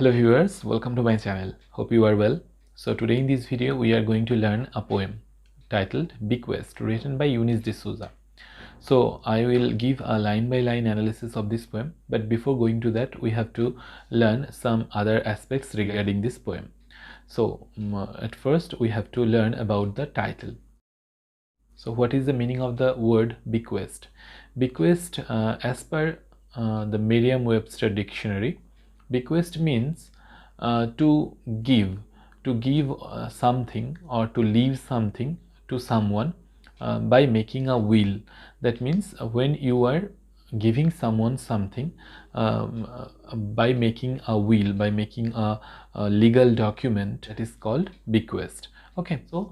Hello viewers, welcome to my channel. Hope you are well. So today in this video we are going to learn a poem titled Bequest, written by Eunice de Souza. So I will give a line by line analysis of this poem, but before going to that we have to learn some other aspects regarding this poem. So at first we have to learn about the title. So what is the meaning of the word bequest? Bequest, as per the Merriam-Webster dictionary, bequest means to give something or to leave something to someone by making a will. That means when you are giving someone something by making a will, by making a legal document, that is called bequest. Okay, so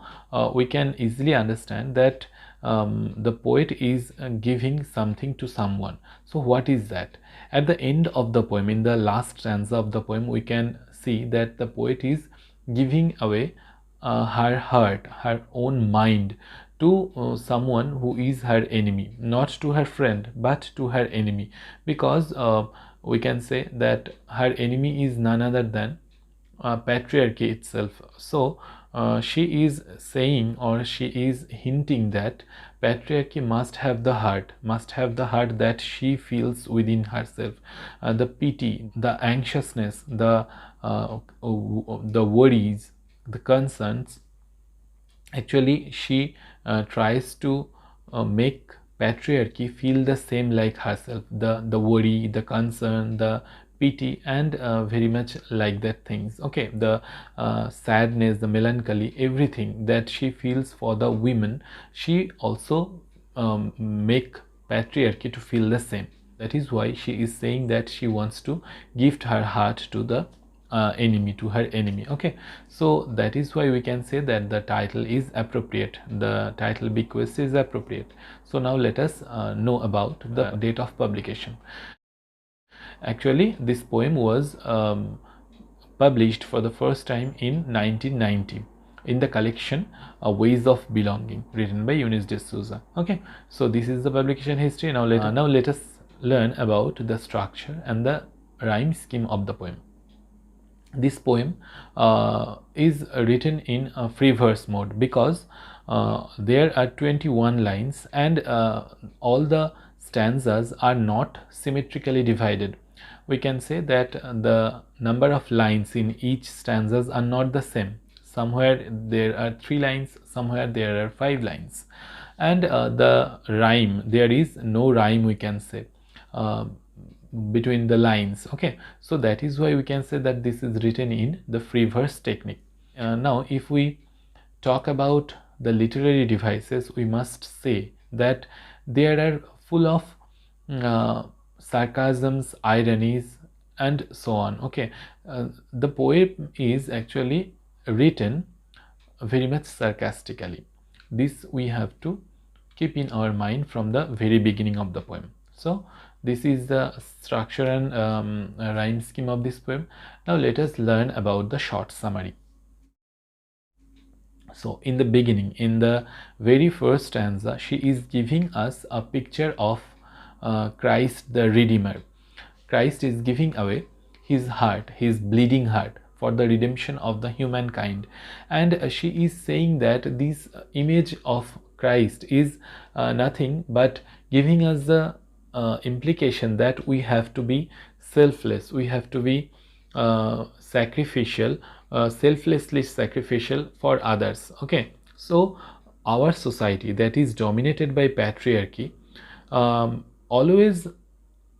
we can easily understand that the poet is giving something to someone. So what is that? At the end of the poem, in the last stanza of the poem, we can see that the poet is giving away her heart, her own mind to someone who is her enemy, not to her friend but to her enemy, because we can say that her enemy is none other than patriarchy itself. So she is saying, or she is hinting, that patriarchy must have the heart that she feels within herself, the pity, the anxiousness, the worries, the concerns. Actually she tries to make patriarchy feel the same like herself, the worry, the concern, the pity, and very much like that things. Okay, the sadness, the melancholy, everything that she feels for the women, she also make patriarchy to feel the same. That is why she is saying that she wants to gift her heart to the enemy, to her enemy. Okay, so that is why we can say that the title is appropriate, the title bequest is appropriate. So now let us know about the date of publication. Actually this poem was published for the first time in 1990 in the collection Ways of Belonging, written by Eunice de Souza. Okay, so this is the publication history. Now let us learn about the structure and the rhyme scheme of the poem. This poem is written in a free verse mode because there are 21 lines and all the stanzas are not symmetrically divided. We can say that the number of lines in each stanzas are not the same. Somewhere there are 3 lines, somewhere there are 5 lines, and the rhyme, there is no rhyme, we can say, between the lines. Okay, so that is why we can say that this is written in the free verse technique. Now if we talk about the literary devices, we must say that there are full of sarcasms, ironies, and so on. Okay, the poem is actually written very much sarcastically. This we have to keep in our mind from the very beginning of the poem. So this is the structure and rhyme scheme of this poem. Now let us learn about the short summary. So in the beginning, in the very first stanza, she is giving us a picture of Christ the Redeemer. Christ is giving away his heart, his bleeding heart, for the redemption of the humankind, and she is saying that this image of Christ is nothing but giving us the implication that we have to be selfless, we have to be sacrificial, selflessly sacrificial for others. Okay, so our society that is dominated by patriarchy always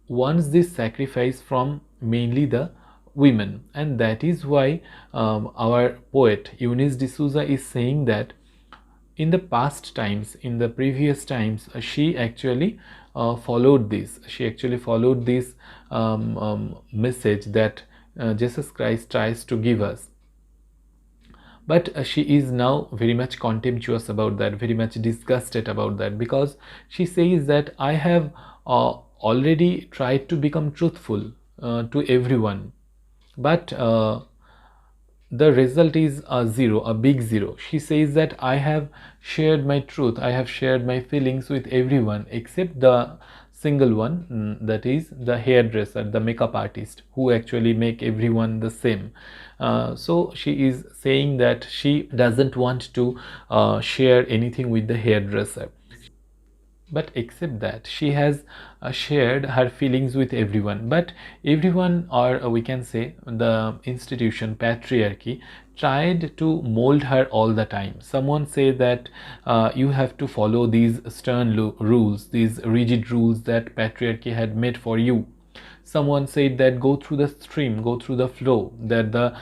wants this sacrifice from mainly the women, and that is why our poet Eunice de Souza is saying that in the past times, in the previous times, she actually followed this. She actually followed this message that Jesus Christ tries to give us. But she is now very much contemptuous about that, very much disgusted about that, because she says that I have already tried to become truthful to everyone, but the result is a zero, a big zero. She says that I have shared my truth, I have shared my feelings with everyone except the single one, that is the hairdresser, the makeup artist, who actually make everyone the same. So she is saying that she doesn't want to share anything with the hairdresser, but except that she has shared her feelings with everyone. But everyone, or we can say the institution, patriarchy, tried to mold her all the time. Someone say that you have to follow these stern rules, these rigid rules that patriarchy had made for you. Someone said that go through the stream, go through the flow, that the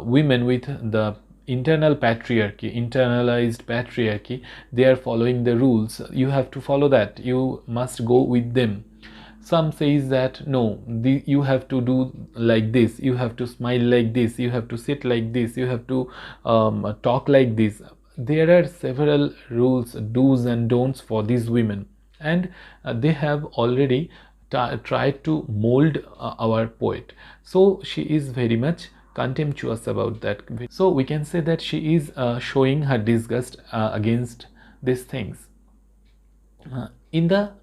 women with the internal patriarchy, internalized patriarchy, they are following the rules, you have to follow that, you must go with them. Some says that no, you have to do like this, you have to smile like this, you have to sit like this, you have to talk like this. There are several rules, do's and don'ts for these women, and they have already tried to mold our poet. So she is very much contemptuous about that. So we can say that she is showing her disgust against these things. In the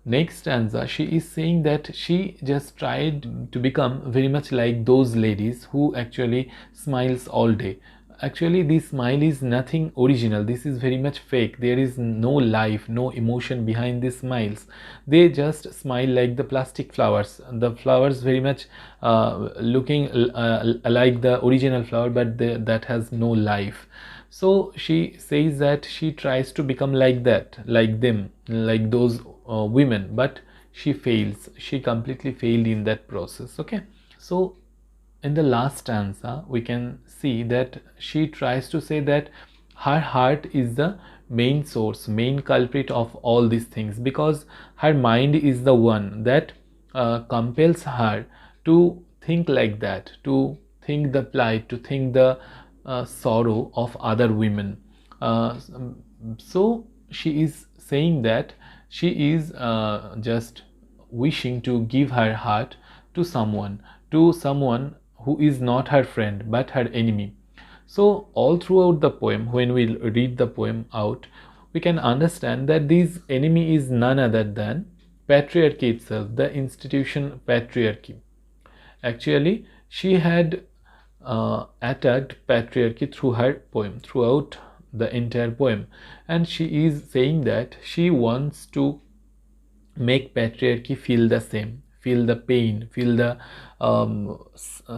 next stanza, she is saying that she just tried to become very much like those ladies who actually smiles all day. Actually, this smile is nothing original. This is very much fake. There is no life, no emotion behind these smiles. They just smile like the plastic flowers. The flowers very much looking like the original flower, but that has no life. So she says that she tries to become like that, like them, like those women, but she fails. She completely failed in that process. Okay, so in the last stanza we can see that she tries to say that her heart is the main source, main culprit of all these things, because her mind is the one that compels her to think like that, to think the plight, to think the sorrow of other women. So she is saying that she is just wishing to give her heart to someone who is not her friend but her enemy. So all throughout the poem, when we read the poem out, we can understand that this enemy is none other than patriarchy itself, the institution patriarchy. Actually, she had attacked patriarchy through her poem, throughout the entire poem, and she is saying that she wants to make patriarchy feel the same, feel the pain, feel the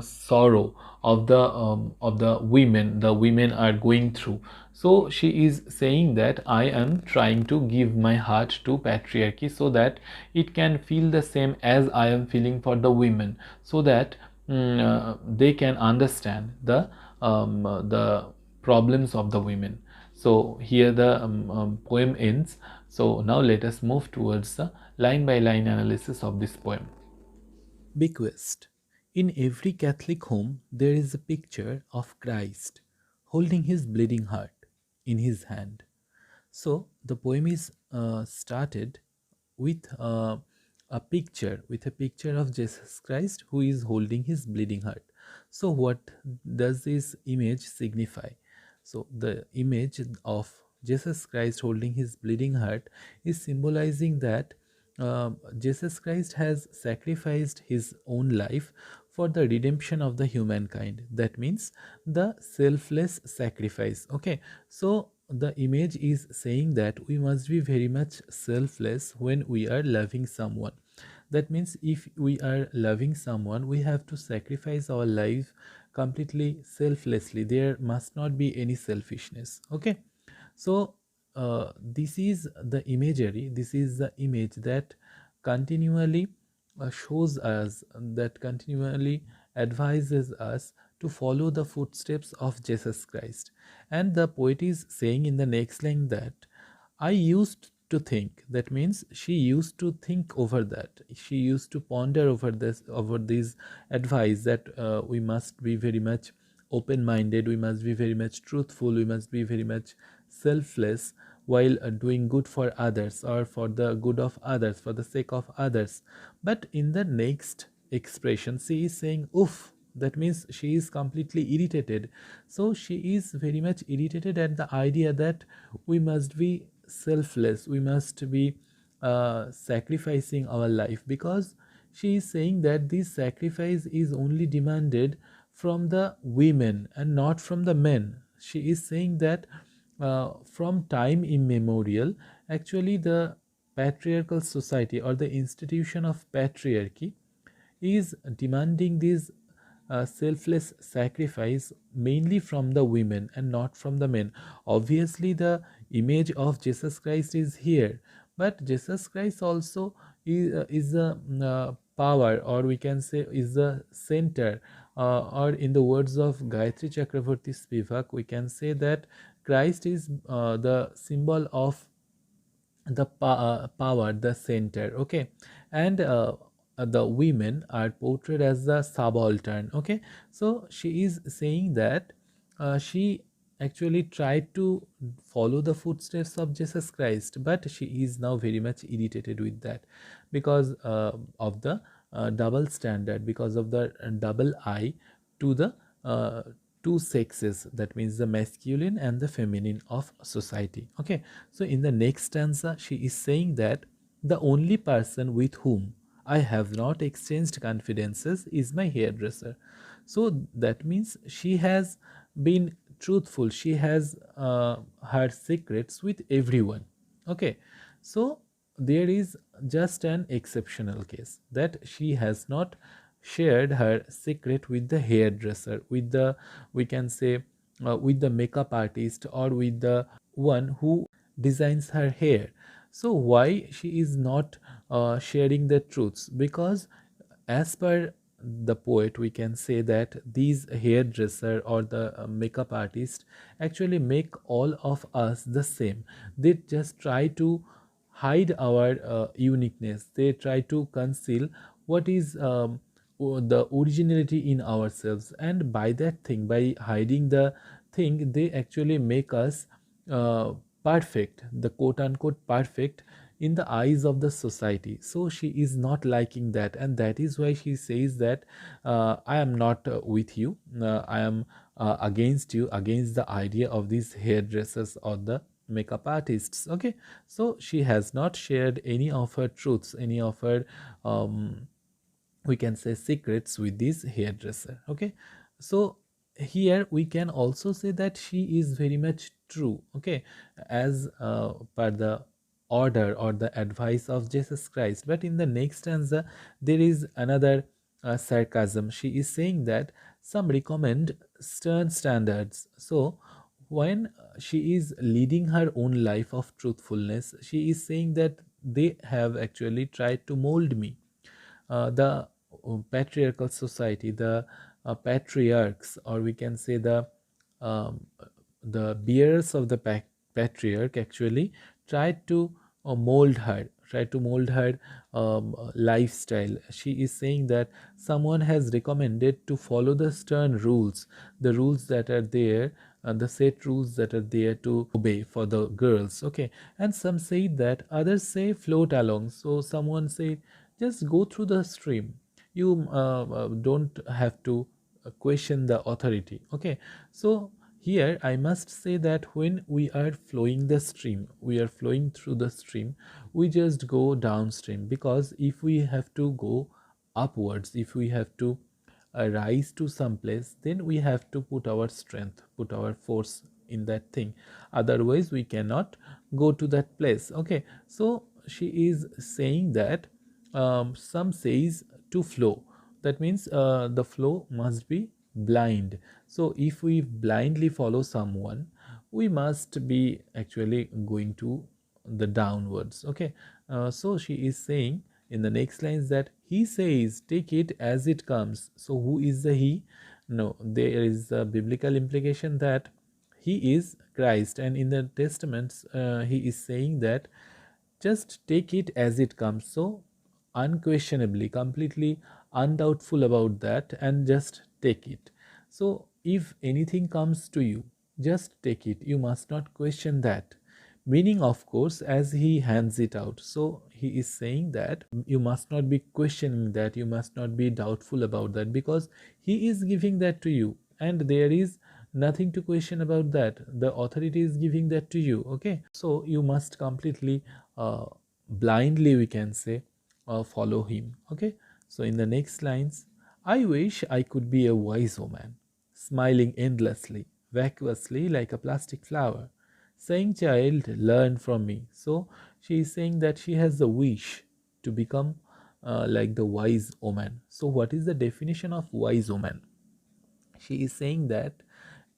sorrow of the women the women are going through. So she is saying that I am trying to give my heart to patriarchy so that it can feel the same as I am feeling for the women, so that they can understand the problems of the women. So here the poem ends. So now let us move towards the line by line analysis of this poem. Bequest. In every Catholic home, there is a picture of Christ holding his bleeding heart in his hand. So the poem is started with with a picture of Jesus Christ who is holding his bleeding heart. So what does this image signify? So the image of Jesus Christ holding his bleeding heart is symbolizing that Jesus Christ has sacrificed his own life for the redemption of the humankind. That means the selfless sacrifice. Okay, so the image is saying that we must be very much selfless when we are loving someone. That means if we are loving someone, we have to sacrifice our life completely selflessly. There must not be any selfishness. Okay, so this is the imagery, this is the image that continually shows us, that continually advises us to follow the footsteps of Jesus Christ. And the poet is saying in the next line that I used to think, that means she used to think over that, she used to ponder over this, over this advice that we must be very much open minded, we must be very much truthful, we must be very much selfless while doing good for others, or for the good of others, for the sake of others. But in the next expression, she is saying, oof. That means she is completely irritated. So she is very much irritated at the idea that we must be selfless, we must be sacrificing our life, because she is saying that this sacrifice is only demanded from the women and not from the men. She is saying that from time immemorial, actually, the patriarchal society or the institution of patriarchy is demanding this selfless sacrifice mainly from the women and not from the men. Obviously, the image of Jesus Christ is here, but Jesus Christ also is a power, or we can say is the center, or in the words of Gayatri Chakravarti Spivak, we can say that Christ is the symbol of the power, the center. Okay, and the women are portrayed as the subaltern. Okay, so she is saying that she actually tried to follow the footsteps of Jesus Christ, but she is now very much irritated with that, because of the double standard, because of the double eye to the uh, two sexes, that means the masculine and the feminine of society. Okay, so in the next stanza, she is saying that the only person with whom I have not exchanged confidences is my hairdresser. So that means she has been truthful. She has her secrets with everyone. Okay, so there is just an exceptional case that she has not shared her secret with the hairdresser, with the, we can say, with the makeup artist, or with the one who designs her hair. So why she is not sharing the truths? Because as per the poet, we can say that these hairdresser or the makeup artist actually make all of us the same. They just try to hide our uniqueness. They try to conceal what is the originality in ourselves, and by that thing, by hiding the thing, they actually make us perfect, the quote unquote perfect, in the eyes of the society. So she is not liking that, and that is why she says that I am not with you, I am against you, against the idea of these hairdressers or the makeup artists. Okay, so she has not shared any of her truths, any of her we can say secrets with this hairdresser. Okay, so here we can also say that she is very much true. Okay, as per the order or the advice of Jesus Christ. But in the next stanza, there is another sarcasm. She is saying that some recommend stern standards. So when she is leading her own life of truthfulness, she is saying that they have actually tried to mold me. The patriarchal society, the patriarchs, or we can say um, the bearers of the patriarch actually tried to mold her lifestyle. She is saying that someone has recommended to follow the stern rules, the rules that are there, the set rules that are there to obey for the girls. Okay, and some say that, others say float along. So someone say just go through the stream. You don't have to question the authority. Okay, so here I must say that when we are flowing the stream, we are flowing through the stream, we just go downstream, because if we have to go upwards, if we have to rise to some place, then we have to put our strength, put our force in that thing. Otherwise we cannot go to that place. Okay, so she is saying that some says to flow, that means the flow must be blind. So if we blindly follow someone, we must be actually going to the downwards. Okay, so she is saying in the next lines that he says take it as it comes. So who is the he? No, there is a biblical implication that he is Christ, and in the testaments he is saying that just take it as it comes. So unquestionably, completely undoubtful about that, and just take it. So if anything comes to you, just take it. You must not question that. Meaning, of course, as he hands it out. So he is saying that you must not be questioning that, you must not be doubtful about that, because he is giving that to you, and there is nothing to question about that. The authority is giving that to you. Okay, so you must completely uh, blindly, we can say, follow him. Okay, so in the next lines, I wish I could be a wise woman, smiling endlessly, vacuously like a plastic flower, saying, child, learn from me. So she is saying that she has the wish to become like the wise woman. So what is the definition of wise woman? She is saying that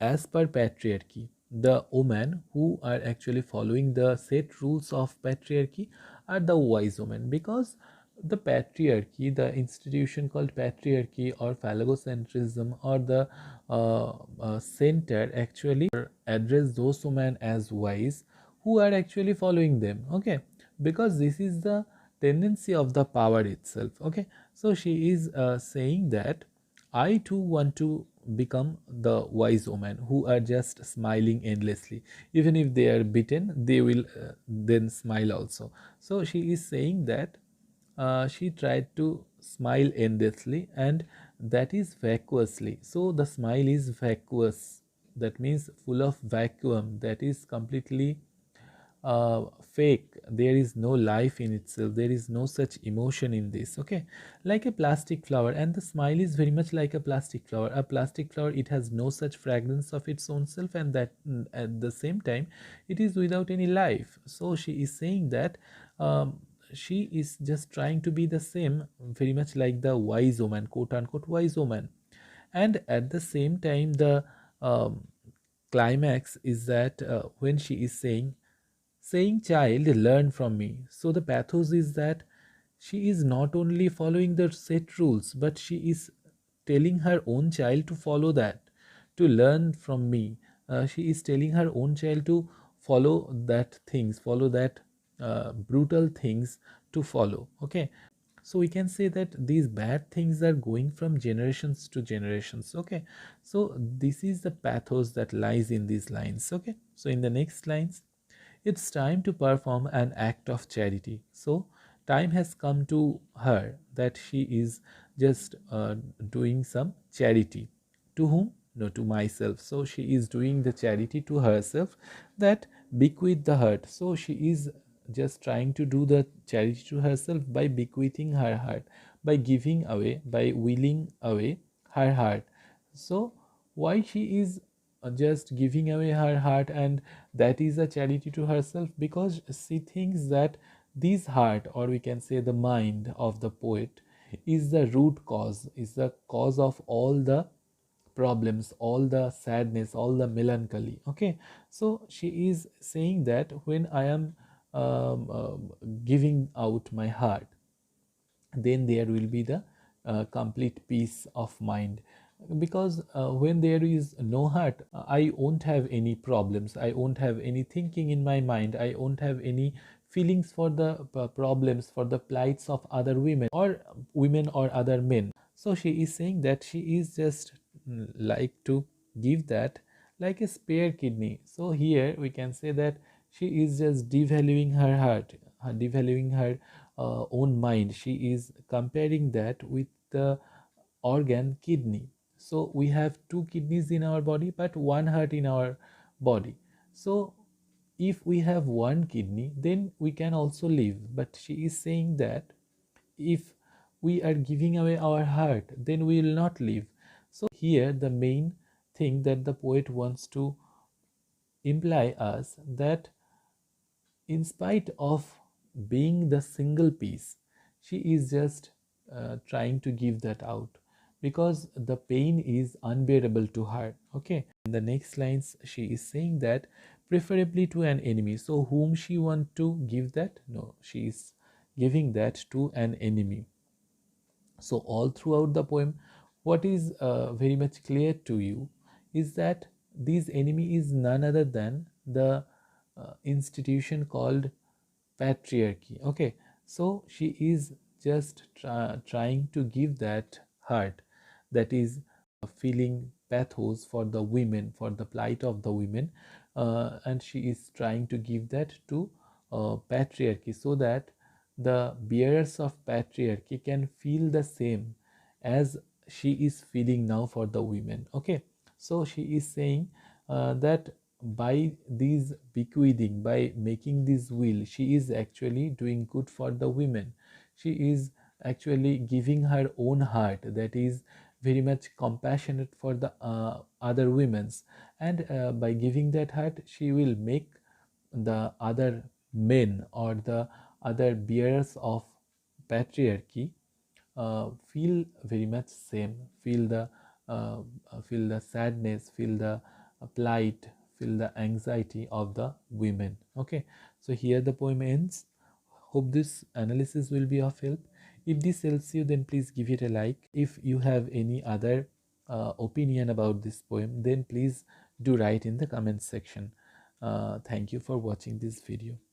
as per patriarchy, the women who are actually following the set rules of patriarchy are the wise women, because the patriarchy, the institution called patriarchy or phallogocentrism, or the center actually address those women as wise who are actually following them. Okay, because this is the tendency of the power itself. Okay, so she is saying that I too want to become the wise woman who are just smiling endlessly. Even if they are beaten, they will then smile also. So she is saying that she tried to smile endlessly, and that is vacuously. So the smile is vacuous. That means full of vacuum. That is completely fake. There is no life in itself, there is no such emotion in this. Okay, like a plastic flower, and the smile is very much like a plastic flower. A plastic flower, it has no such fragrance of its own self, and that at the same time it is without any life. So she is saying that she is just trying to be the same, very much like the wise woman, quote unquote wise woman. And at the same time, the um, climax is that when she is saying, child, learn from me. So the pathos is that she is not only following the set rules, but she is telling her own child to follow that, to learn from me. She is telling her own child to follow that things, follow that brutal things to follow. Okay, so we can say that these bad things are going from generations to generations. Okay, so this is the pathos that lies in these lines. Okay, so in the next lines, it's time to perform an act of charity. So, time has come to her that she is just doing some charity. To whom? No, to myself. So, she is doing the charity to herself, that bequeath the heart. So, she is just trying to do the charity to herself by bequeathing her heart, by giving away, by willing away her heart. So, why she is just giving away her heart, and that is a charity to herself? Because she thinks that this heart, or we can say the mind of the poet, is the root cause, is the cause of all the problems, all the sadness, all the melancholy. Okay, so she is saying that when I am giving out my heart, then there will be the complete peace of mind. Because when there is no heart, I won't have any problems, I won't have any thinking in my mind, I won't have any feelings for the problems, for the plights of other women or other men. So she is saying that she is just like to give that, like a spare kidney. So here we can say that she is just devaluing her heart, devaluing her own mind. She is comparing that with the organ kidney. So we have two kidneys in our body, but one heart in our body. So if we have one kidney, then we can also live. But she is saying that if we are giving away our heart, then we will not live. So here the main thing that the poet wants to imply us, that in spite of being the single piece, she is just trying to give that out, because the pain is unbearable to her. Okay, in the next lines she is saying that preferably to an enemy. So whom she want to give that? No, she is giving that to an enemy. So all throughout the poem, what is very much clear to you is that this enemy is none other than the institution called patriarchy. Okay, so she is just trying to give that heart, that is feeling pathos for the women, for the plight of the women, and she is trying to give that to patriarchy, so that the bearers of patriarchy can feel the same as she is feeling now for the women. Okay, so she is saying that by these bequeathing, by making this will, she is actually doing good for the women. She is actually giving her own heart, that is very much compassionate for the other women's, and by giving that heart she will make the other men or the other bearers of patriarchy feel very much same, uh, feel the sadness, feel the plight, feel the anxiety of the women. Okay, so here the poem ends. Hope this analysis will be of help. If this helps you, then please give it a like. If you have any other opinion about this poem, then please do write in the comment section. Thank you for watching this video.